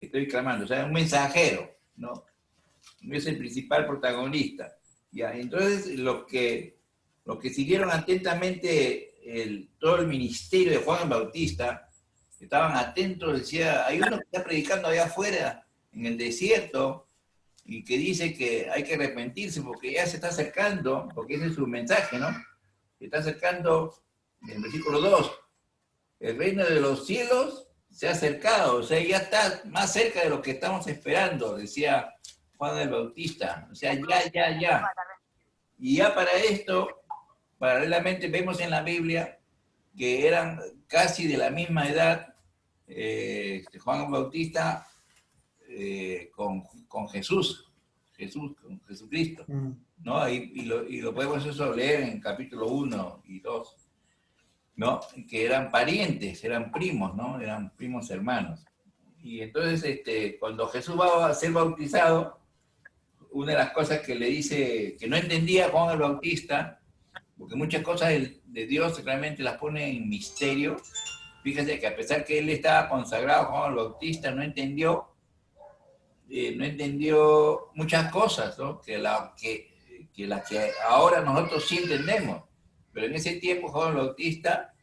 estoy clamando, o sea, un mensajero, ¿no? No es el principal protagonista. ¿Ya? Entonces, los que siguieron atentamente todo el ministerio de Juan el Bautista, estaban atentos, decía, hay uno que está predicando allá afuera, en el desierto, y que dice que hay que arrepentirse porque ya se está acercando, porque ese es su mensaje, ¿no? Se está acercando, en el versículo 2, el reino de los cielos se ha acercado, o sea, ya está más cerca de lo que estamos esperando, decía Juan el Bautista, o sea, ya. Y ya para esto, paralelamente vemos en la Biblia que eran casi de la misma edad Juan el Bautista con Jesús, con Jesucristo, ¿no? Y lo podemos eso leer en capítulo 1 y 2, ¿no? Que eran parientes, eran primos, ¿no? Eran primos hermanos. Y entonces, cuando Jesús va a ser bautizado, una de las cosas que le dice, que no entendía Juan el Bautista, porque muchas cosas de Dios realmente las pone en misterio. Fíjese que a pesar que él estaba consagrado, Juan el Bautista no entendió muchas cosas, ¿no? Las que ahora nosotros sí entendemos. Pero en ese tiempo Juan el Bautista,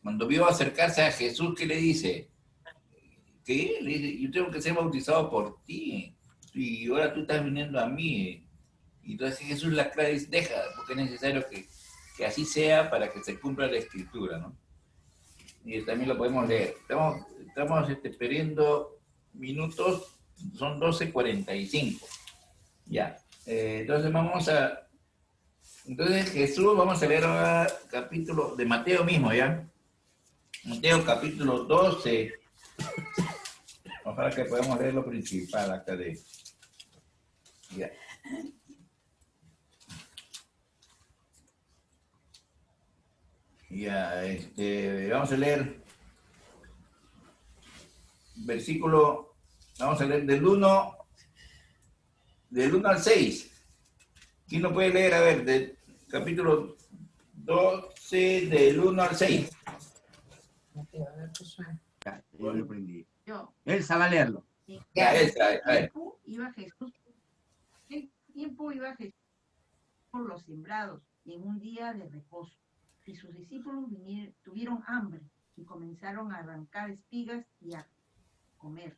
cuando vio acercarse a Jesús, ¿qué le dice? ¿Qué? Le dice, yo tengo que ser bautizado por ti, y ahora tú estás viniendo a mí. Y entonces Jesús la aclara y dice, deja, porque es necesario que así sea para que se cumpla la escritura, ¿no? Y también lo podemos leer. Estamos perdiendo minutos, son 12:45. Ya. Entonces Jesús, vamos a leer ahora capítulo de Mateo mismo, ¿ya? Mateo capítulo 12. Ojalá que podamos leer lo principal acá de... Ya. Ya, vamos a leer versículo, vamos a leer del 1 al 6. ¿Quién lo puede leer? A ver, del capítulo 12, del 1 al 6. Ya, yo lo aprendí. Elsa va a leerlo. Ya, Elsa, a ver. El tiempo iba Jesús por los sembrados en un día de reposo. Y sus discípulos tuvieron hambre y comenzaron a arrancar espigas y a comer.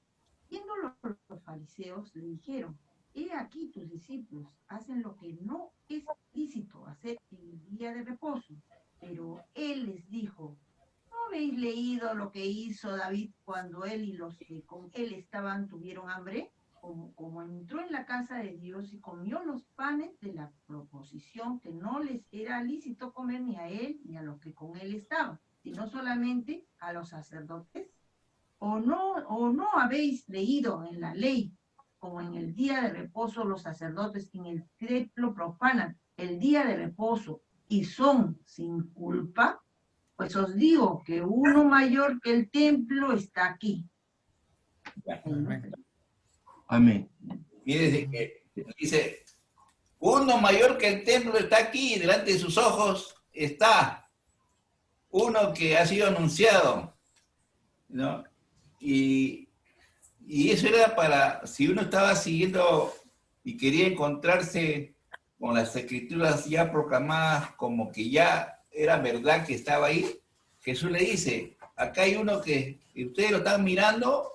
Viéndolo los fariseos le dijeron, he aquí tus discípulos hacen lo que no es lícito hacer en el día de reposo. Pero él les dijo, ¿no habéis leído lo que hizo David cuando él y los que con él estaban tuvieron hambre? Como entró en la casa de Dios y comió los panes de la proposición que no les era lícito comer ni a él ni a los que con él estaban, sino solamente a los sacerdotes. ¿O no habéis leído en la ley, como en el día de reposo los sacerdotes en el templo profanan el día de reposo y son sin culpa? Pues os digo que uno mayor que el templo está aquí. Amén. Mire, dice, uno mayor que el templo está aquí, delante de sus ojos está uno que ha sido anunciado, ¿no? Y eso era para, si uno estaba siguiendo y quería encontrarse con las escrituras ya proclamadas como que ya era verdad que estaba ahí, Jesús le dice, acá hay uno que ustedes lo están mirando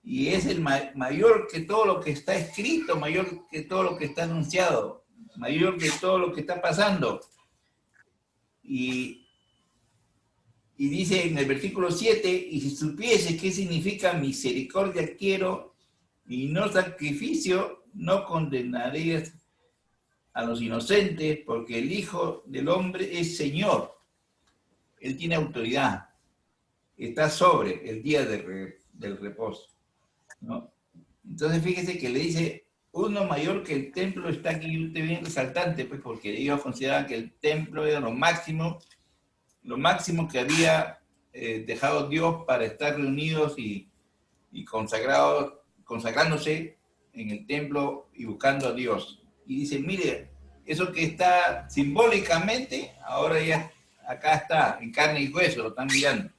y es el mayor que todo lo que está escrito, mayor que todo lo que está anunciado, mayor que todo lo que está pasando. Y dice en el versículo 7, y si supiese qué significa misericordia quiero y no sacrificio, no condenaréis a los inocentes, porque el Hijo del Hombre es Señor. Él tiene autoridad, está sobre el día del reposo, ¿no? Entonces fíjese que le dice, uno mayor que el templo está aquí, y usted bien resaltante, pues porque ellos consideraban que el templo era lo máximo que había dejado Dios para estar reunidos y consagrándose en el templo y buscando a Dios. Y dice, mire, eso que está simbólicamente, ahora ya acá está, en carne y hueso, lo están mirando.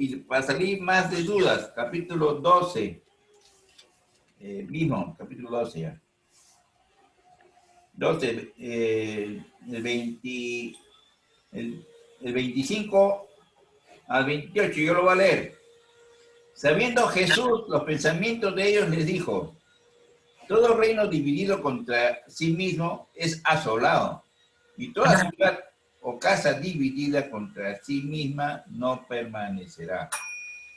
y para salir más de dudas, capítulo 12, mismo, capítulo 12 ya. 12, el 25 al 28, yo lo voy a leer. Sabiendo Jesús los pensamientos de ellos, les dijo: todo reino dividido contra sí mismo es asolado, y toda ciudad o casa dividida contra sí misma no permanecerá.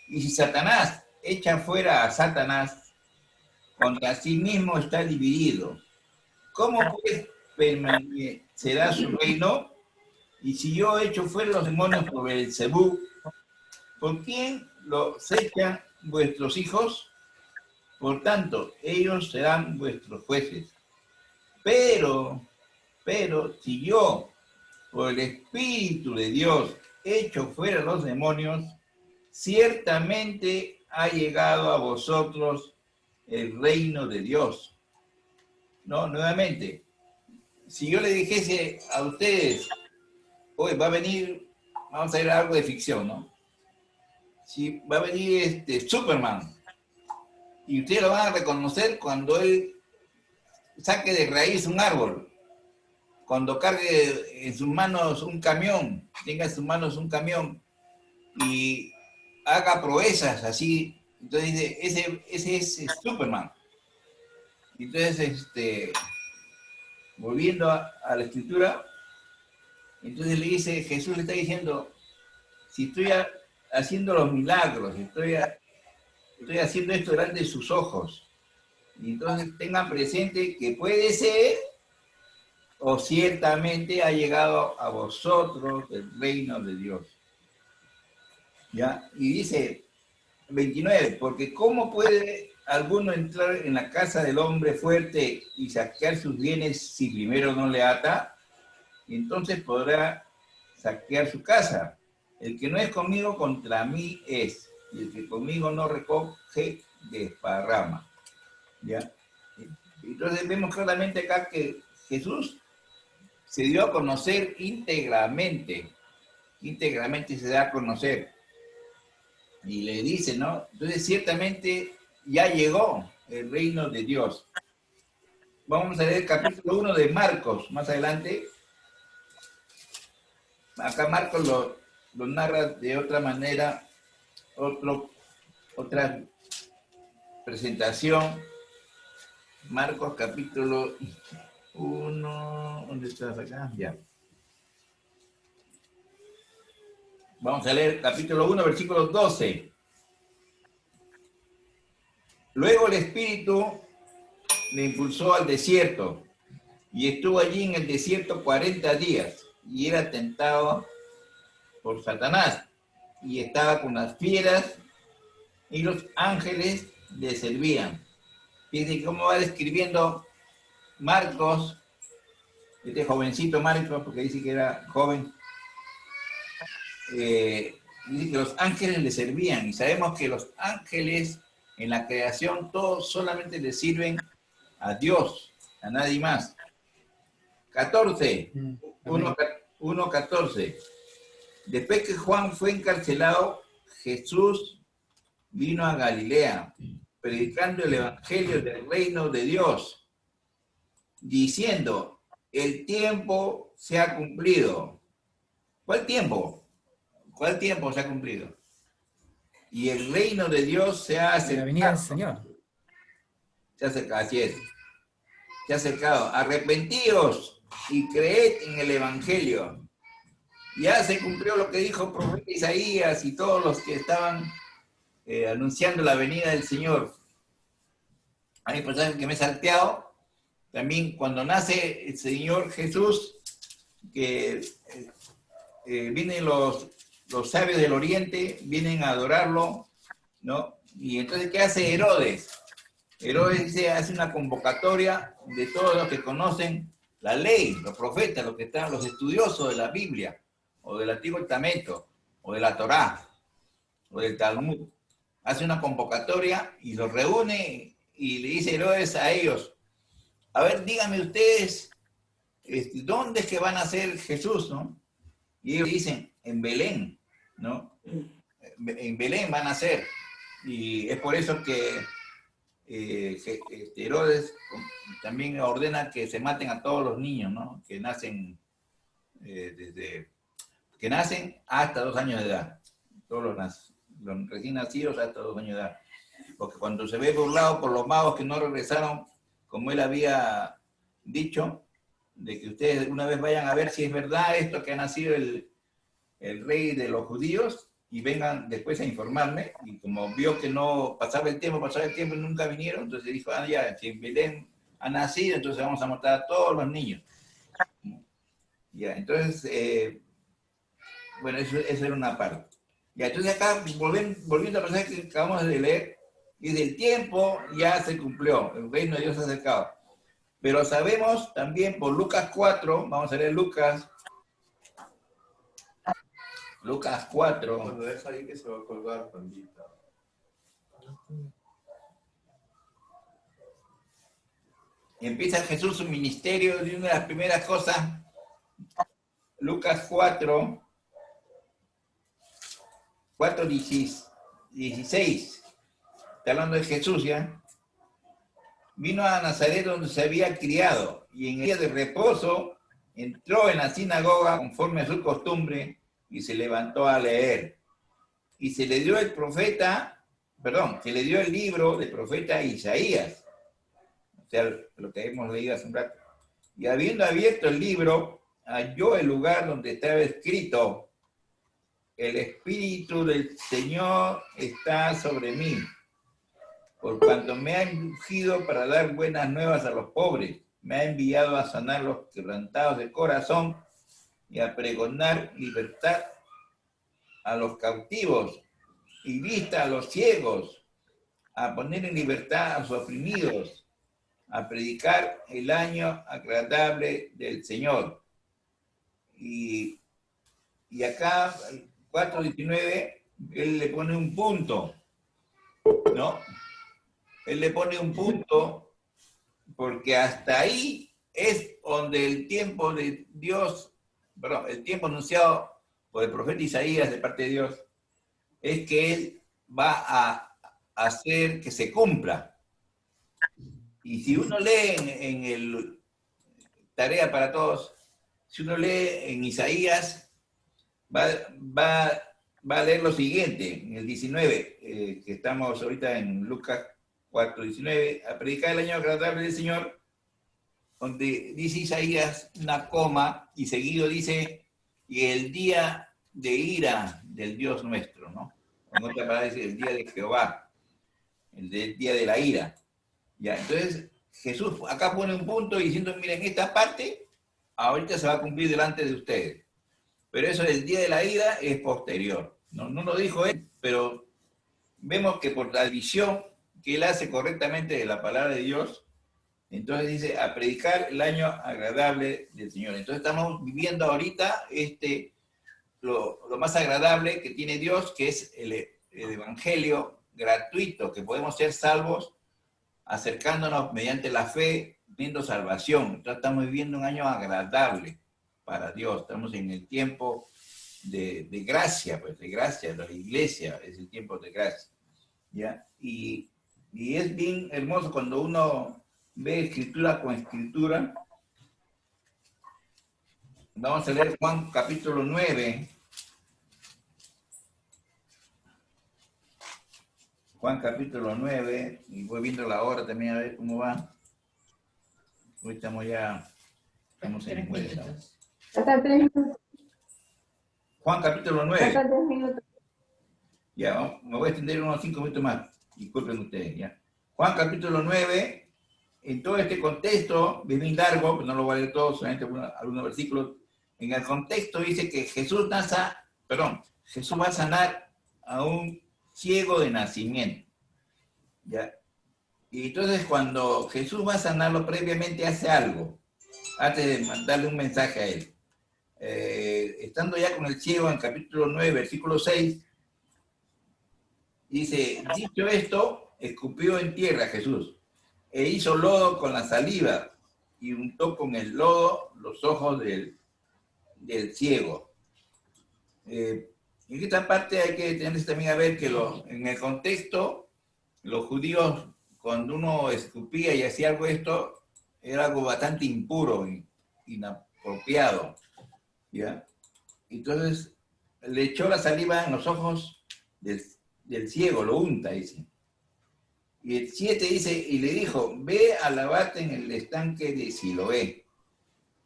Y si Satanás echa fuera a Satanás, contra sí mismo está dividido. ¿Cómo pues permanecerá su reino? Y si yo echo fuera los demonios por Beelzebú, ¿por quién los echan vuestros hijos? Por tanto, ellos serán vuestros jueces. Pero, si yo, por el Espíritu de Dios, echo fuera los demonios, ciertamente ha llegado a vosotros el reino de Dios. No, nuevamente, si yo le dijese a ustedes, hoy va a venir, vamos a ver algo de ficción, ¿no? Si va a venir Superman, y ustedes lo van a reconocer cuando él saque de raíz un árbol, cuando cargue en sus manos un camión, tenga en sus manos un camión y haga proezas así. Entonces dice, ese es Superman. Entonces, volviendo a la escritura, entonces le dice, Jesús le está diciendo, si estoy haciendo los milagros, estoy haciendo esto delante de sus ojos, y entonces tengan presente que puede ser o ciertamente ha llegado a vosotros el reino de Dios. ¿Ya? Y dice 29, porque ¿cómo puede alguno entrar en la casa del hombre fuerte y saquear sus bienes si primero no le ata? Y entonces podrá saquear su casa. El que no es conmigo, contra mí es, y el que conmigo no recoge, desparrama. ¿Ya? Entonces vemos claramente acá que Jesús se dio a conocer íntegramente se da a conocer. Y le dice, ¿no? Entonces ciertamente ya llegó el reino de Dios. Vamos a leer el capítulo 1 de Marcos, más adelante. Acá Marcos lo narra de otra manera, otra presentación. Marcos capítulo 1, ¿dónde estás acá? Ya. Vamos a leer capítulo 1, versículo 12. Luego el Espíritu le impulsó al desierto y estuvo allí en el desierto 40 días y era tentado por Satanás y estaba con las fieras y los ángeles le servían. Fíjense cómo va describiendo Marcos, este jovencito Marcos, porque dice que era joven, dice que los ángeles le servían, y sabemos que los ángeles en la creación todos solamente le sirven a Dios, a nadie más. 14, 1:14. Después que Juan fue encarcelado, Jesús vino a Galilea, predicando el evangelio del reino de Dios, diciendo, el tiempo se ha cumplido. ¿Cuál tiempo? ¿Cuál tiempo se ha cumplido? Y el reino de Dios se ha acercado. La venida del Señor. Se ha acercado, así es. Se ha acercado. Arrepentíos y creed en el evangelio. Ya se cumplió lo que dijo el profeta Isaías y todos los que estaban anunciando la venida del Señor. Hay personas que me he salteado. También cuando nace el Señor Jesús, que vienen los sabios del oriente, vienen a adorarlo, ¿no? Y entonces, ¿qué hace Herodes? Herodes hace una convocatoria de todos los que conocen la ley, los profetas, los que están, los estudiosos de la Biblia, o del Antiguo Testamento, o de la Torá, o del Talmud. Hace una convocatoria y los reúne y le dice Herodes a ellos, a ver, díganme ustedes, ¿dónde es que van a nacer Jesús, no? Y ellos dicen, en Belén, ¿no? en Belén van a nacer. Y es por eso que Herodes también ordena que se maten a todos los niños, ¿no? Que nacen que nacen hasta 2 años de edad. Todos los recién nacidos hasta 2 años de edad. Porque cuando se ve burlado por los magos que no regresaron, como él había dicho, de que ustedes una vez vayan a ver si es verdad esto que ha nacido el rey de los judíos, y vengan después a informarme, y como vio que no pasaba el tiempo y nunca vinieron, entonces dijo, ya, si en Belén ha nacido, entonces vamos a matar a todos los niños. Ya, entonces, bueno, eso era una parte. Ya, entonces acá, volviendo al pasaje que acabamos de leer, dice, el tiempo ya se cumplió, el reino de Dios se ha acercado. Pero sabemos también por Lucas 4, vamos a leer Lucas 4. Cuando deja ahí que se va a colgar, pandita. Empieza Jesús su ministerio, y una de las primeras cosas, Lucas 4:16. Está hablando de Jesús, ¿ya? Vino a Nazaret donde se había criado, y en el día de reposo entró en la sinagoga conforme a su costumbre, y se levantó a leer. Y se le dio el libro del profeta Isaías. O sea, lo que hemos leído hace un rato. Y habiendo abierto el libro, halló el lugar donde estaba escrito, el Espíritu del Señor está sobre mí, por cuanto me ha ungido para dar buenas nuevas a los pobres, me ha enviado a sanar los quebrantados de corazón y a pregonar libertad a los cautivos y vista a los ciegos, a poner en libertad a los oprimidos, a predicar el año agradable del Señor. Y acá, 4:19, él le pone un punto, ¿no? Él le pone un punto porque hasta ahí es donde el tiempo de Dios, el tiempo anunciado por el profeta Isaías de parte de Dios, es que él va a hacer que se cumpla. Y si uno lee en el Tarea para Todos, si uno lee en Isaías, va a leer lo siguiente, en el 19, que estamos ahorita en Lucas 4:19, a predicar el año agradable del Señor, donde dice Isaías una coma, y seguido dice, y el día de ira del Dios nuestro, ¿no? En otra palabra dice, el día de Jehová, el día de la ira. Ya, entonces Jesús acá pone un punto diciendo, miren, esta parte ahorita se va a cumplir delante de ustedes. Pero eso del día de la ira es posterior. No lo dijo él, pero vemos que por la visión que él hace correctamente de la palabra de Dios, entonces dice, a predicar el año agradable del Señor. Entonces estamos viviendo ahorita lo más agradable que tiene Dios, que es el evangelio gratuito, que podemos ser salvos acercándonos mediante la fe, viendo salvación. Entonces estamos viviendo un año agradable para Dios. Estamos en el tiempo de gracia, pues de gracia, la iglesia es el tiempo de gracia. ¿Ya? Y es bien hermoso cuando uno ve escritura con escritura. Vamos a leer Juan capítulo 9. Juan capítulo 9, y voy viendo la hora también a ver cómo va. Hoy estamos en 9. Hasta 3 minutos. Juan capítulo 9. Hasta 3 minutos. Ya, me voy a extender unos 5 minutos más. Disculpen ustedes, ya. Juan capítulo 9, en todo este contexto, bien largo, pero no lo voy a leer todo, solamente algunos versículos. En el contexto dice que Jesús va a sanar a un ciego de nacimiento. ¿Ya? Y entonces cuando Jesús va a sanarlo, previamente hace algo, antes de mandarle un mensaje a él. Estando ya con el ciego en capítulo 9, versículo 6, dice, dicho esto, escupió en tierra Jesús, e hizo lodo con la saliva, y untó con el lodo los ojos del ciego. En esta parte hay que tener también a ver que en el contexto, los judíos, cuando uno escupía y hacía algo esto, era algo bastante impuro y inapropiado, ¿ya? Entonces, le echó la saliva en los ojos del ciego, lo unta, dice. Y el 7 dice, y le dijo, ve a lavarte en el estanque de Siloé,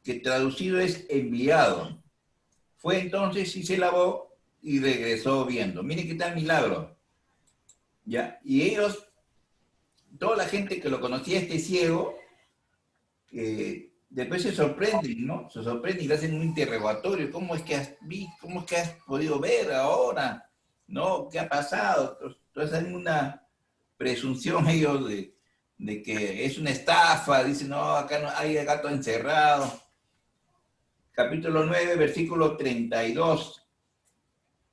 que traducido es enviado. Fue entonces y se lavó y regresó viendo. Miren qué tal milagro. ¿Ya? Y ellos, toda la gente que lo conocía, este ciego, después se sorprenden, ¿no? Se sorprenden y le hacen un interrogatorio. ¿Cómo es que has podido ver ahora? ¿No? ¿Qué ha pasado? Entonces hay una presunción ellos de que es una estafa. Dicen, no, acá no hay gato encerrado. Capítulo 9, versículo 32.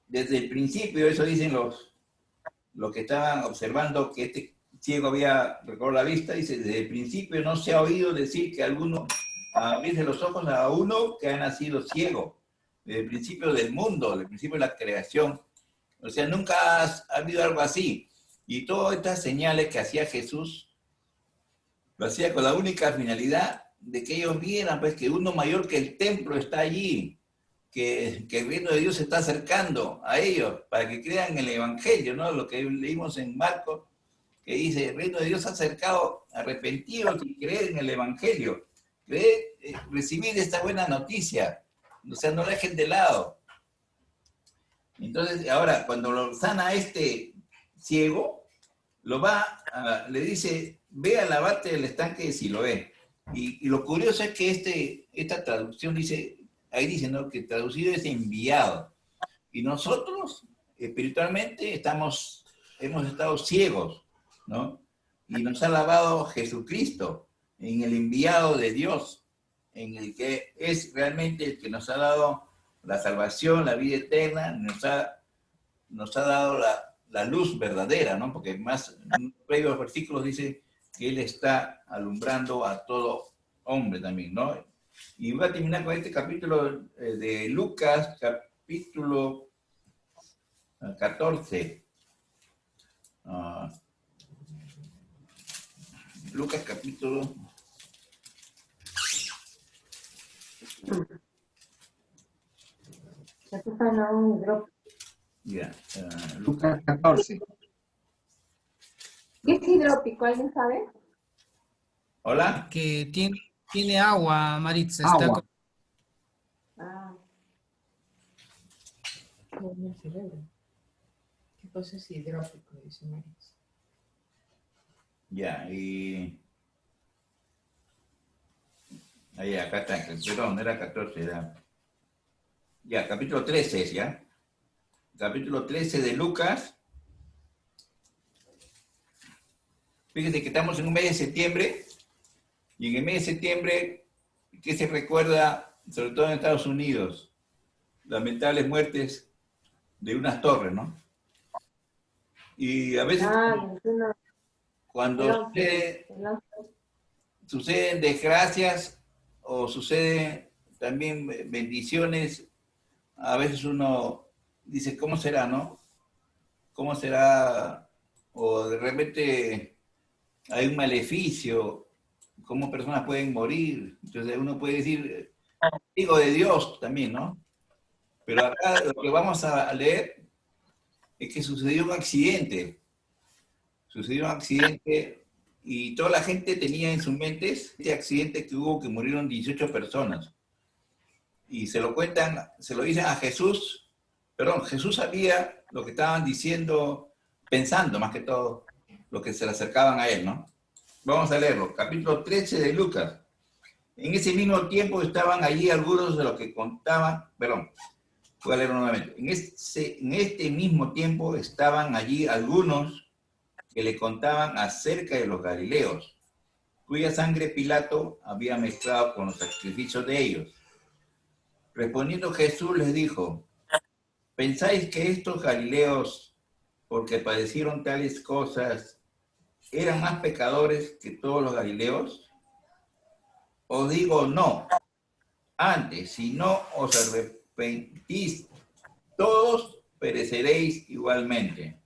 Desde el principio, eso dicen los que estaban observando que este ciego había recobrado la vista, dice, desde el principio no se ha oído decir que alguno abrirse los ojos a uno que ha nacido ciego, desde el principio del mundo, desde el principio de la creación. O sea, nunca ha habido algo así. Y todas estas señales que hacía Jesús, lo hacía con la única finalidad de que ellos vieran pues, que uno mayor que el templo está allí, que el reino de Dios se está acercando a ellos, para que crean en el Evangelio, ¿no? Lo que leímos en Marcos, que dice, el reino de Dios se ha acercado, arrepentidos y creer en el Evangelio, recibir esta buena noticia, o sea, no la dejen de lado. Entonces, ahora, cuando lo sana a este ciego, le dice, ve a lavarte del estanque de Siloé. Y lo curioso es que esta traducción dice, ahí dice, ¿no? Que traducido es enviado. Y nosotros, espiritualmente, hemos estado ciegos, ¿no? Y nos ha lavado Jesucristo en el enviado de Dios, en el que es realmente el que nos ha dado la salvación, la vida eterna, nos ha dado la luz verdadera, ¿no? Porque más en previos versículos dice que Él está alumbrando a todo hombre también, ¿no? Y voy a terminar con este capítulo de Lucas, capítulo 14. Lucas, capítulo... Ya, Lucas 14. ¿Qué es hidrópico? ¿Alguien sabe? ¿Hola? Que tiene agua, Maritza. Agua. Ah, ¿Qué cosa es hidrópico? Dice Maritza. Ya, y... Ahí, acá está, perdón, era 14, era... Ya, capítulo 13 es, ¿ya? Capítulo 13 de Lucas. Fíjense que estamos en un mes de septiembre, y en el mes de septiembre, ¿qué se recuerda, sobre todo en Estados Unidos? Lamentables muertes de unas torres, ¿no? Y a veces cuando suceden desgracias o suceden también bendiciones, a veces uno dice, ¿cómo será, no? ¿Cómo será? O de repente hay un maleficio, ¿cómo personas pueden morir? Entonces uno puede decir, hijo de Dios también, ¿no? Pero acá lo que vamos a leer es que sucedió un accidente. Sucedió un accidente y toda la gente tenía en sus mentes este accidente que hubo, que murieron 18 personas. Y se lo cuentan, se lo dicen a Jesús. Perdón, Jesús sabía lo que estaban diciendo, pensando más que todo, lo que se le acercaban a él, ¿no? Vamos a leerlo. Capítulo 13 de Lucas. En ese mismo tiempo estaban allí algunos de los que contaban, perdón, voy a leerlo nuevamente. En este mismo tiempo estaban allí algunos que le contaban acerca de los galileos, cuya sangre Pilato había mezclado con los sacrificios de ellos. Respondiendo Jesús les dijo, ¿pensáis que estos galileos, porque padecieron tales cosas, eran más pecadores que todos los galileos? Os digo no. Antes, si no os arrepentís, todos pereceréis igualmente.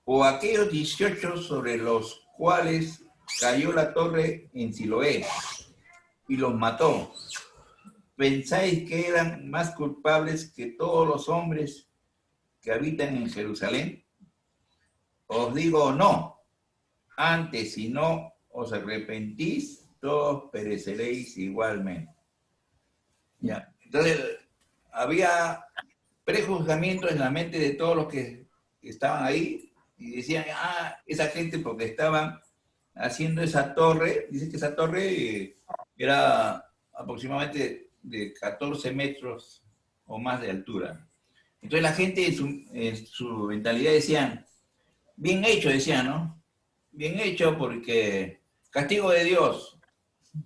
O aquellos 18 sobre los cuales cayó la torre en Siloé y los mató, ¿pensáis que eran más culpables que todos los hombres que habitan en Jerusalén? Os digo no, antes si no os arrepentís, todos pereceréis igualmente. Ya. Entonces, había prejuzgamiento en la mente de todos los que estaban ahí y decían, esa gente porque estaban haciendo esa torre, dice que esa torre era aproximadamente de 14 metros o más de altura. Entonces la gente en su mentalidad decían, bien hecho, decían, ¿no? Bien hecho porque castigo de Dios,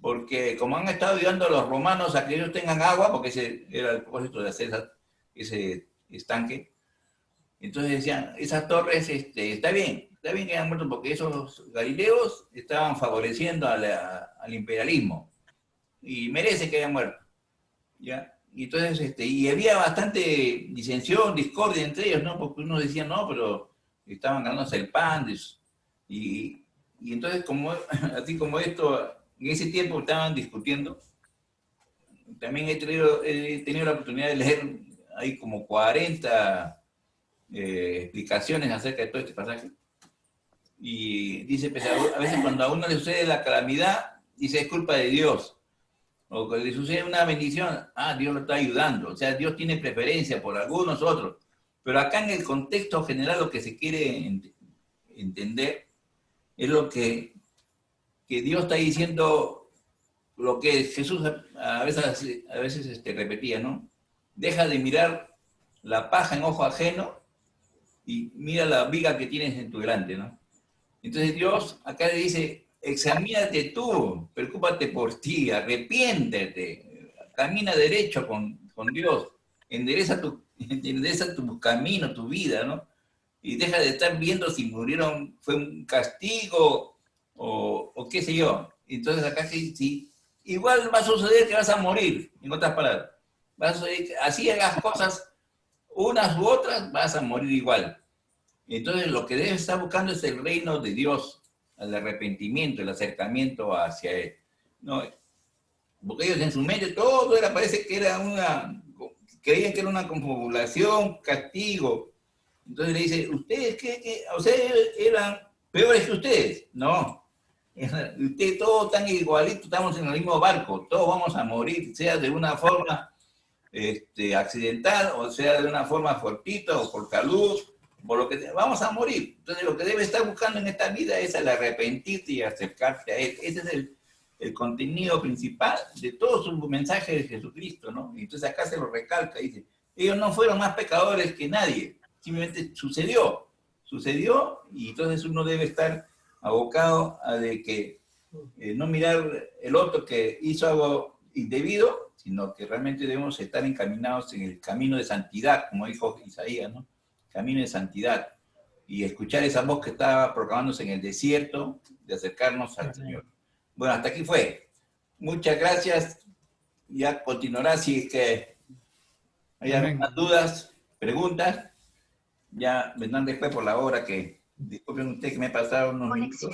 porque como han estado ayudando a los romanos a que ellos tengan agua, porque ese era el propósito de hacer ese estanque, entonces decían, esas torres, está bien que hayan muerto porque esos galileos estaban favoreciendo al imperialismo y merecen que hayan muerto, ¿ya? Y entonces, y había bastante disensión, discordia entre ellos, ¿no? Porque unos decían, no, pero estaban ganándose el pan, y entonces, así como esto, en ese tiempo estaban discutiendo, también he tenido la oportunidad de leer, hay como 40 explicaciones acerca de todo este pasaje, y dice, pues, a veces cuando a uno le sucede la calamidad, dice, es culpa de Dios. O que le sucede una bendición, Dios lo está ayudando. O sea, Dios tiene preferencia por algunos otros. Pero acá en el contexto general lo que se quiere entender es lo que Dios está diciendo, lo que Jesús a veces repetía, ¿no? Deja de mirar la paja en ojo ajeno y mira la viga que tienes en tu delante, ¿no? Entonces Dios acá le dice, examínate tú, preocúpate por ti, arrepiéntete, camina derecho con Dios, endereza tu camino, tu vida, ¿no? Y deja de estar viendo si murieron, fue un castigo o qué sé yo. Entonces acá sí, igual va a suceder que vas a morir, en otras palabras. Vas a suceder, así hagas cosas, unas u otras, vas a morir igual. Entonces lo que debes estar buscando es el reino de Dios, el arrepentimiento, el acercamiento hacia Él, ¿no? Porque ellos en su mente todo parece que era creían que era una confabulación, castigo. Entonces le dice, ¿ustedes qué? ¿Ustedes eran peores que ustedes? No. Ustedes todos están igualitos, estamos en el mismo barco, todos vamos a morir, sea de una forma accidental, o sea de una forma fortuita o por salud, por lo que vamos a morir. Entonces lo que debe estar buscando en esta vida es el arrepentirte y acercarte a Él. Ese es el contenido principal de todo su mensaje de Jesucristo, ¿no? Entonces acá se lo recalca, dice, ellos no fueron más pecadores que nadie, simplemente sucedió, y entonces uno debe estar abocado a de que no mirar el otro que hizo algo indebido, sino que realmente debemos estar encaminados en el camino de santidad, como dijo Isaías, ¿no? Camino de santidad, y escuchar esa voz que estaba proclamándose en el desierto, de acercarnos al Señor. Bueno, hasta aquí fue. Muchas gracias. Ya continuará si es que hay algunas dudas, preguntas. Ya vendrán después por la hora que, disculpen ustedes que me he pasado unos minutos.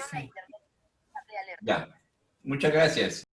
Ya. Muchas gracias.